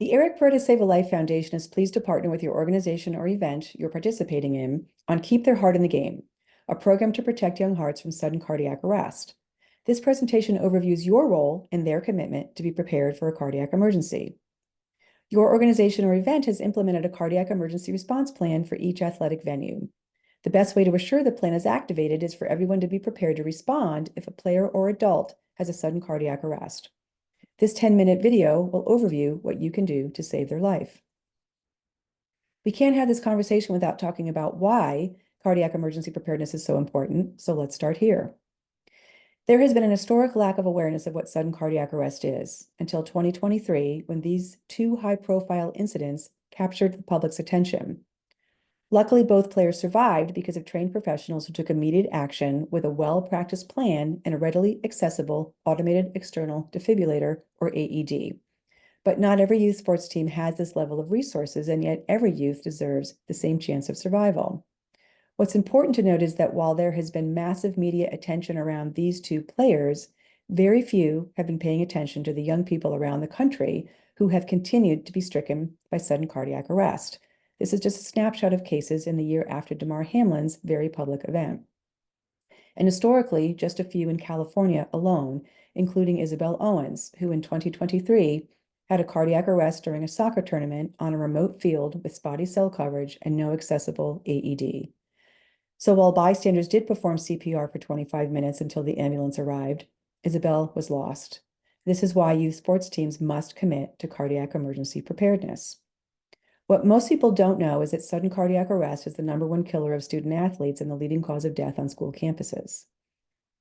The Eric Burr to Save a Life Foundation is pleased to partner with your organization or event you're participating in on Keep Their Heart in the Game, a program to protect young hearts from sudden cardiac arrest. This presentation overviews your role and their commitment to be prepared for a cardiac emergency. Your organization or event has implemented a cardiac emergency response plan for each athletic venue. The best way to assure the plan is activated is for everyone to be prepared to respond if a player or adult has a sudden cardiac arrest. This 10-minute video will overview what you can do to save their life. We can't have this conversation without talking about why cardiac emergency preparedness is so important, so let's start here. There has been an historic lack of awareness of what sudden cardiac arrest is until 2023, when these two high-profile incidents captured the public's attention. Luckily, both players survived because of trained professionals who took immediate action with a well-practiced plan and a readily accessible automated external defibrillator, or AED. But not every youth sports team has this level of resources, and yet every youth deserves the same chance of survival. What's important to note is that while there has been massive media attention around these two players, very few have been paying attention to the young people around the country who have continued to be stricken by sudden cardiac arrest. This is just a snapshot of cases in the year after Damar Hamlin's very public event. And historically, just a few in California alone, including Isabel Owens, who in 2023 had a cardiac arrest during a soccer tournament on a remote field with spotty cell coverage and no accessible AED. So while bystanders did perform CPR for 25 minutes until the ambulance arrived, Isabel was lost. This is why youth sports teams must commit to cardiac emergency preparedness. What most people don't know is that sudden cardiac arrest is the #1 killer of student athletes and the leading cause of death on school campuses.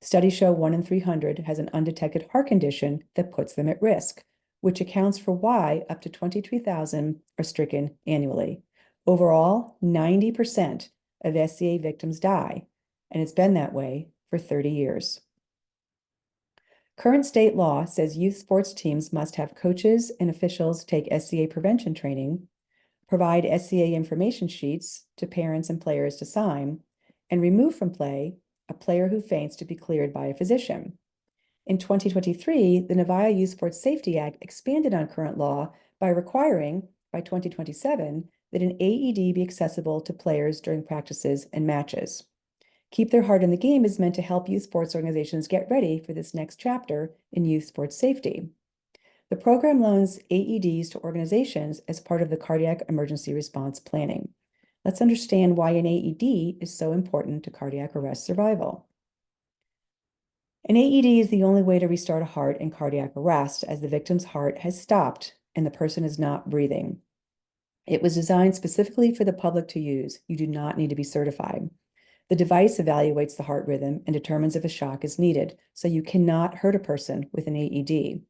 Studies show 1 in 300 has an undetected heart condition that puts them at risk, which accounts for why up to 23,000 are stricken annually. Overall, 90% of SCA victims die, and it's been that way for 30 years. Current state law says youth sports teams must have coaches and officials take SCA prevention training, provide SCA information sheets to parents and players to sign, and remove from play a player who faints to be cleared by a physician. In 2023, the Nevada Youth Sports Safety Act expanded on current law by requiring, by 2027, that an AED be accessible to players during practices and matches. Keep Their Heart in the Game is meant to help youth sports organizations get ready for this next chapter in youth sports safety. The program loans AEDs to organizations as part of the cardiac emergency response planning. Let's understand why an AED is so important to cardiac arrest survival. An AED is the only way to restart a heart in cardiac arrest, as the victim's heart has stopped and the person is not breathing. It was designed specifically for the public to use. You do not need to be certified. The device evaluates the heart rhythm and determines if a shock is needed, so you cannot hurt a person with an AED.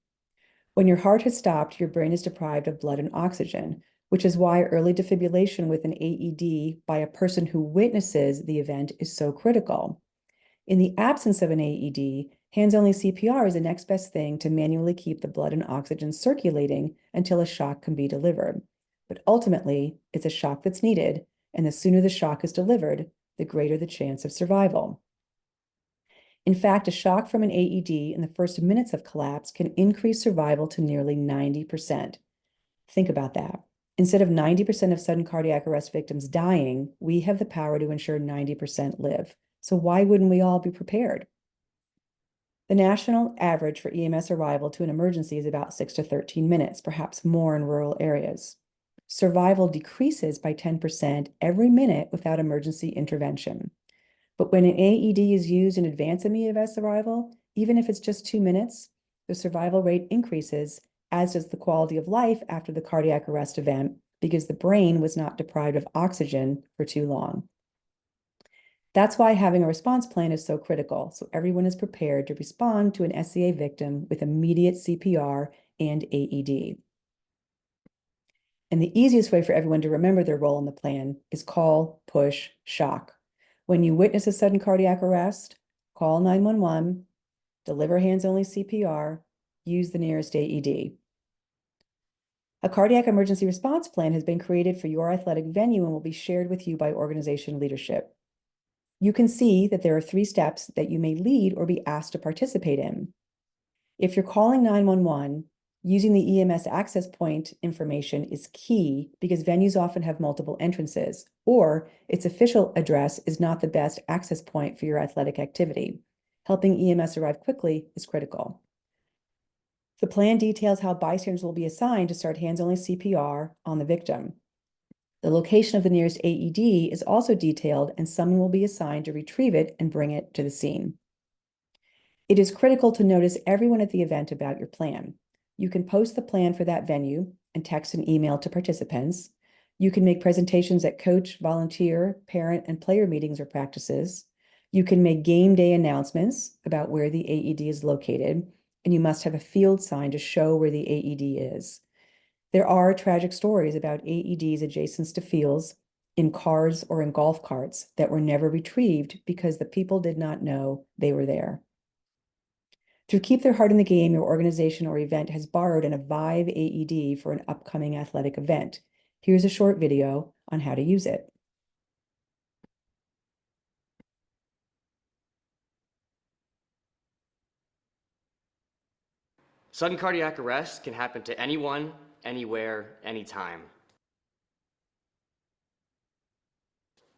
When your heart has stopped, your brain is deprived of blood and oxygen, which is why early defibrillation with an AED by a person who witnesses the event is so critical. In the absence of an AED, hands-only CPR is the next best thing to manually keep the blood and oxygen circulating until a shock can be delivered. But ultimately, it's a shock that's needed, and the sooner the shock is delivered, the greater the chance of survival. In fact, a shock from an AED in the first minutes of collapse can increase survival to nearly 90%. Think about that. Instead of 90% of sudden cardiac arrest victims dying, we have the power to ensure 90% live. So why wouldn't we all be prepared? The national average for EMS arrival to an emergency is about 6 to 13 minutes, perhaps more in rural areas. Survival decreases by 10% every minute without emergency intervention. But when an AED is used in advance of EMS arrival, even if it's just 2 minutes, the survival rate increases, as does the quality of life after the cardiac arrest event, because the brain was not deprived of oxygen for too long. That's why having a response plan is so critical, so everyone is prepared to respond to an SCA victim with immediate CPR and AED. And the easiest way for everyone to remember their role in the plan is call, push, shock. When you witness a sudden cardiac arrest, call 911, deliver hands-only CPR, use the nearest AED. A cardiac emergency response plan has been created for your athletic venue and will be shared with you by organization leadership. You can see that there are 3 steps that you may lead or be asked to participate in. If you're calling 911, Using the EMS access point information is key because venues often have multiple entrances, or its official address is not the best access point for your athletic activity. Helping EMS arrive quickly is critical. The plan details how bystanders will be assigned to start hands-only CPR on the victim. The location of the nearest AED is also detailed, and someone will be assigned to retrieve it and bring it to the scene. It is critical to notice everyone at the event about your plan. You can post the plan for that venue and text and email to participants. You can make presentations at coach, volunteer, parent, and player meetings or practices. You can make game day announcements about where the AED is located, and you must have a field sign to show where the AED is. There are tragic stories about AEDs adjacent to fields, in cars or in golf carts, that were never retrieved because the people did not know they were there. To keep their heart in the game, your organization or event has borrowed an Avive AED for an upcoming athletic event. Here's a short video on how to use it. Sudden cardiac arrest can happen to anyone, anywhere, anytime.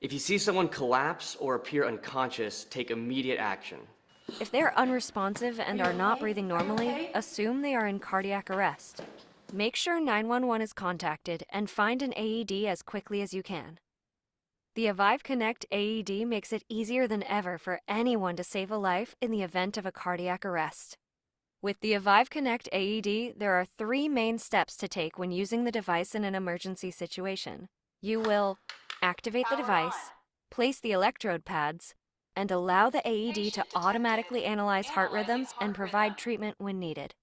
If you see someone collapse or appear unconscious, take immediate action. If they're unresponsive and are not breathing normally, assume they are in cardiac arrest. Make sure 911 is contacted and find an AED as quickly as you can. The Avive Connect AED makes it easier than ever for anyone to save a life in the event of a cardiac arrest. With the Avive Connect AED, there are 3 main steps to take when using the device in an emergency situation. You will activate the device, place the electrode pads, and allow the AED to automatically analyze heart rhythms and provide treatment when needed.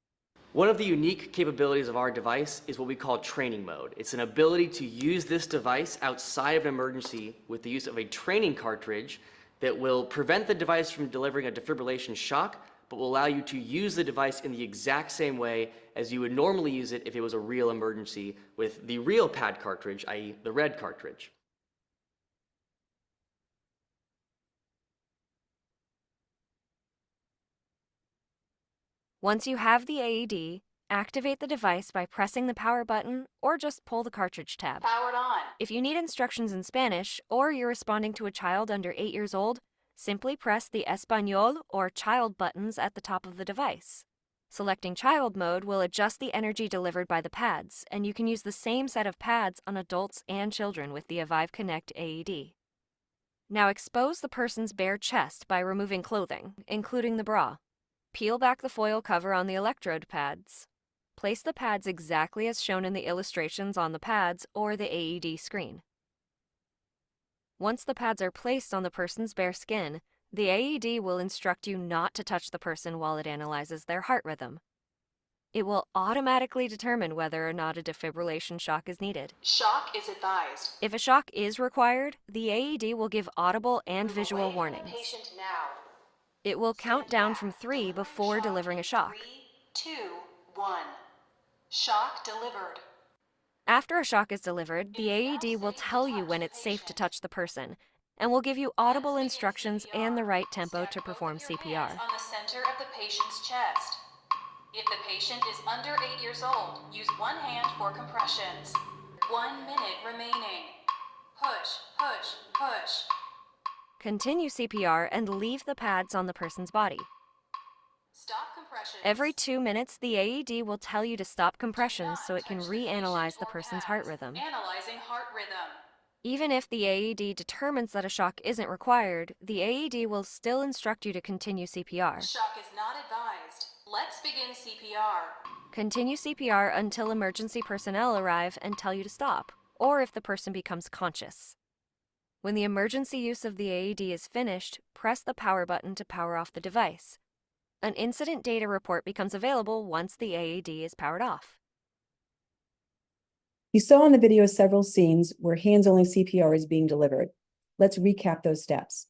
One of the unique capabilities of our device is what we call training mode. It's an ability to use this device outside of an emergency with the use of a training cartridge that will prevent the device from delivering a defibrillation shock, but will allow you to use the device in the exact same way as you would normally use it if it was a real emergency with the real pad cartridge, i.e. the red cartridge. Once you have the AED, activate the device by pressing the power button or just pull the cartridge tab. Powered on. If you need instructions in Spanish or you're responding to a child under 8 years old, simply press the Español or child buttons at the top of the device. Selecting child mode will adjust the energy delivered by the pads, and you can use the same set of pads on adults and children with the Avive Connect AED. Now expose the person's bare chest by removing clothing, including the bra. Peel back the foil cover on the electrode pads. Place the pads exactly as shown in the illustrations on the pads or the AED screen. Once the pads are placed on the person's bare skin, the AED will instruct you not to touch the person while it analyzes their heart rhythm. It will automatically determine whether or not a defibrillation shock is needed. Shock is advised. If a shock is required, the AED will give audible and Move visual away from the warnings. patient now. It will count Stand down back. from 3 Delivering before delivering a in shock. 3, 2, 1. Shock delivered. After a shock is delivered, the AED will tell you when it's safe to touch the person and will give you audible instructions and the right tempo to perform Stand both of your CPR. hands on the center of the patient's chest. If the patient is under 8 years old, use one hand for compressions. 1 minute remaining. Push, push, push. Continue CPR and leave the pads on the person's body. Stop compressions. Every 2 minutes, the AED will tell you to stop compressions so it can Touch the reanalyze patient the or person's pads. heart rhythm. Analyzing heart rhythm. Even if the AED determines that a shock isn't required, the AED will still instruct you to continue CPR. Shock is not advised. Let's begin CPR. Continue CPR until emergency personnel arrive and tell you to stop, or if the person becomes conscious. When the emergency use of the AED is finished, press the power button to power off the device. An incident data report becomes available once the AED is powered off. You saw in the video several scenes where hands-only CPR is being delivered. Let's recap those steps.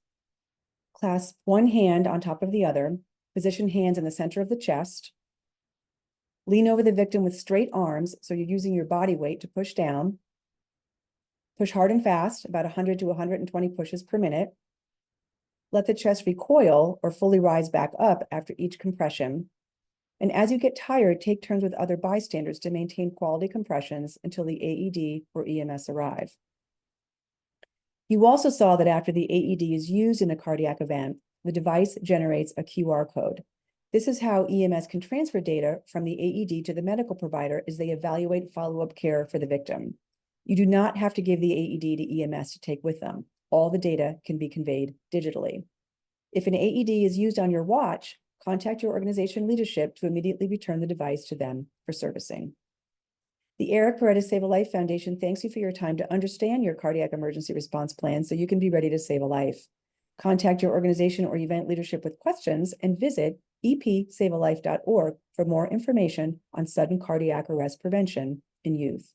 Clasp one hand on top of the other, position hands in the center of the chest. Lean over the victim with straight arms, so you're using your body weight to push down. Push hard and fast, about 100 to 120 pushes per minute. Let the chest recoil or fully rise back up after each compression. And as you get tired, take turns with other bystanders to maintain quality compressions until the AED or EMS arrive. You also saw that after the AED is used in a cardiac event, the device generates a QR code. This is how EMS can transfer data from the AED to the medical provider as they evaluate follow-up care for the victim. You do not have to give the AED to EMS to take with them. All the data can be conveyed digitally. If an AED is used on your watch, contact your organization leadership to immediately return the device to them for servicing. The Eric Paredes Save a Life Foundation thanks you for your time to understand your cardiac emergency response plan so you can be ready to save a life. Contact your organization or event leadership with questions and visit epsavealife.org for more information on sudden cardiac arrest prevention in youth.